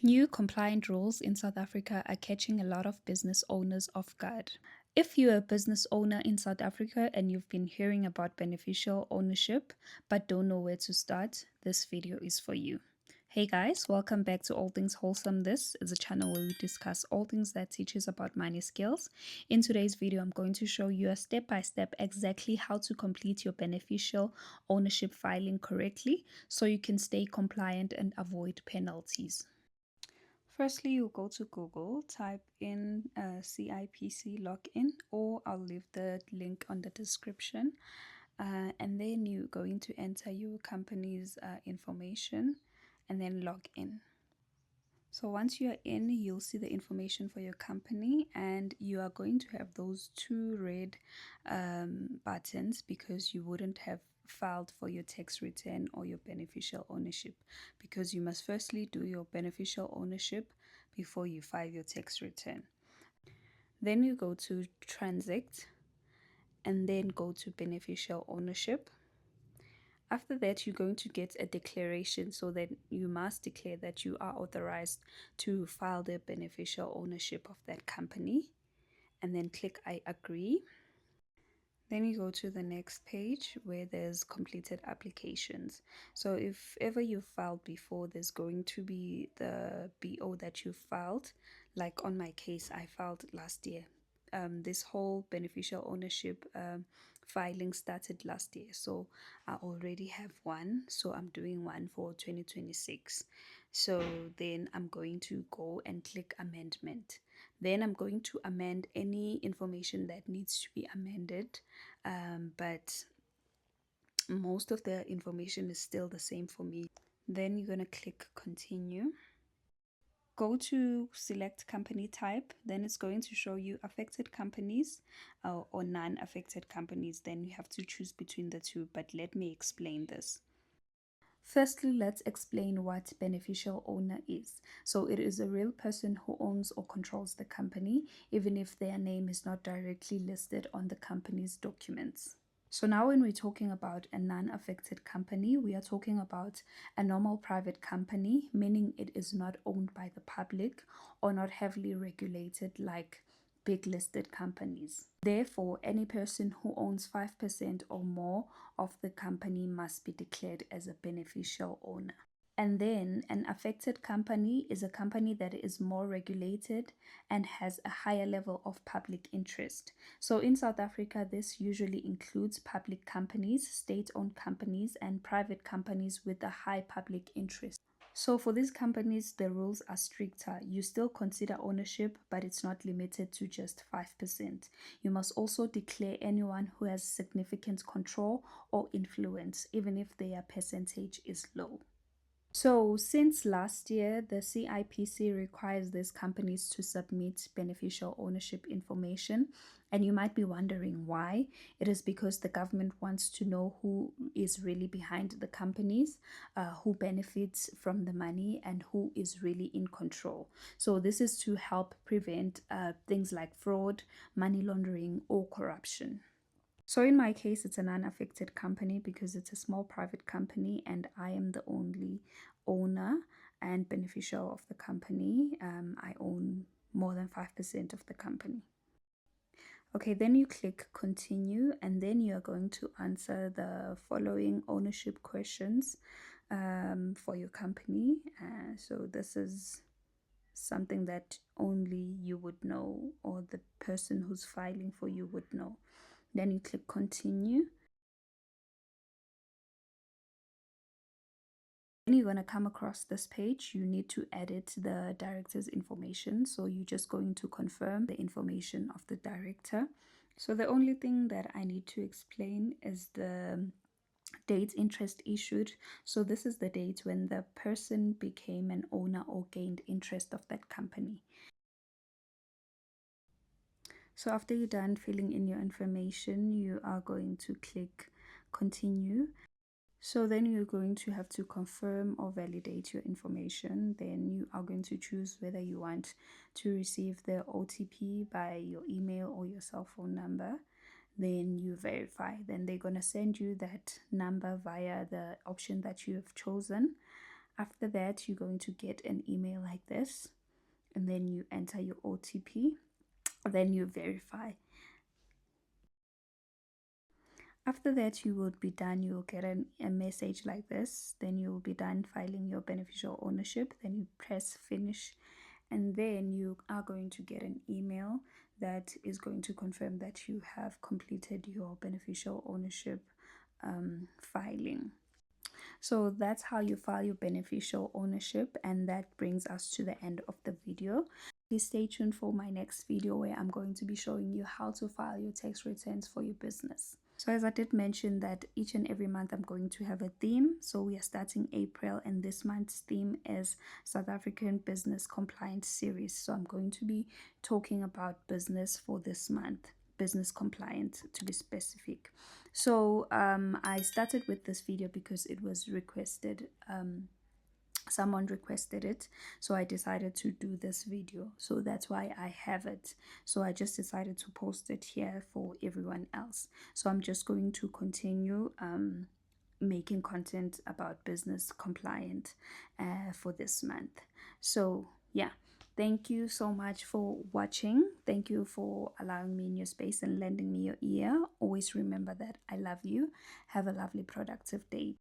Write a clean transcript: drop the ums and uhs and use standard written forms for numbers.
New compliant rules in South Africa are catching a lot of business owners off guard. If you're a business owner in South Africa and you've been hearing about beneficial ownership but don't know where to start, this video is for you. Hey guys, welcome back to All Things Wholesome. This is a channel where we discuss all things that teaches about money skills. In today's video, I'm going to show you a step-by-step exactly how to complete your beneficial ownership filing correctly so you can stay compliant and avoid penalties. Firstly, you go to Google, type in CIPC login, or I'll leave the link on the description. And then you're going to enter your company's information and then log in. So once you're in, you'll see the information for your company, and you are going to have those two red buttons because you wouldn't have filed for your tax return or your beneficial ownership, because you must firstly do your beneficial ownership before you file your tax return. Then you go to transact and then go to beneficial ownership. After that, you're going to get a declaration, so that you must declare that you are authorized to file the beneficial ownership of that company, and then click I agree. Then you go to the next page where there's completed applications. So if ever you filed before, there's going to be the BO that you filed. Like on my case, I filed last year. This whole beneficial ownership filing started last year, so I already have one, so I'm doing one for 2026. So then I'm going to go and click amendment. Then I'm going to amend any information that needs to be amended, but most of the information is still the same for me. Then you're going to click continue. Go to select company type, then it's going to show you affected companies or non-affected companies. Then you have to choose between the two, but let me explain this. Firstly, let's explain what beneficial owner is. So it is a real person who owns or controls the company, even if their name is not directly listed on the company's documents. So now when we're talking about a non-affected company, we are talking about a normal private company, meaning it is not owned by the public or not heavily regulated like big listed companies. Therefore, any person who owns 5% or more of the company must be declared as a beneficial owner. And then an affected company is a company that is more regulated and has a higher level of public interest. So in South Africa, this usually includes public companies, state-owned companies, and private companies with a high public interest. So for these companies, the rules are stricter. You still consider ownership, but it's not limited to just 5%. You must also declare anyone who has significant control or influence, even if their percentage is low. So since last year, the CIPC requires these companies to submit beneficial ownership information. And you might be wondering why. It is because the government wants to know who is really behind the companies, who benefits from the money, and who is really in control. So this is to help prevent things like fraud, money laundering, or corruption. So in my case, it's an unaffected company because it's a small private company and I am the only owner and beneficial of the company. I own more than 5% of the company. Okay, then you click continue, and then you are going to answer the following ownership questions for your company. So this is something that only you would know, or the person who's filing for you would know. Then you click continue. Then you're going to come across this page. You need to edit the director's information. So you're just going to confirm the information of the director. So the only thing that I need to explain is the date interest issued. So this is the date when the person became an owner or gained interest of that company. So after you're done filling in your information, you are going to click continue. So then you're going to have to confirm or validate your information. Then you are going to choose whether you want to receive the OTP by your email or your cell phone number. Then you verify. Then they're going to send you that number via the option that you have chosen. After that, you're going to get an email like this, and then you enter your OTP, then you verify. After that, you will be done. You'll get a message like this. Then you will be done filing your beneficial ownership. Then you press finish, and then you are going to get an email that is going to confirm that you have completed your beneficial ownership filing. So that's how you file your beneficial ownership, and that brings us to the end of the video. Please stay tuned for my next video where I'm going to be showing you how to file your tax returns for your business. So as I did mention that each and every month I'm going to have a theme. So we are starting April, and this month's theme is South African Business Compliance Series. So I'm going to be talking about business for this month, business compliance to be specific. So I started with this video because it was requested. Someone requested it, so I decided to do this video. So that's why I have it. So I just decided to post it here for everyone else. So I'm just going to continue making content about business compliant for this month. So yeah, thank you so much for watching. Thank you for allowing me in your space and lending me your ear. Always remember that I love you. Have a lovely productive day.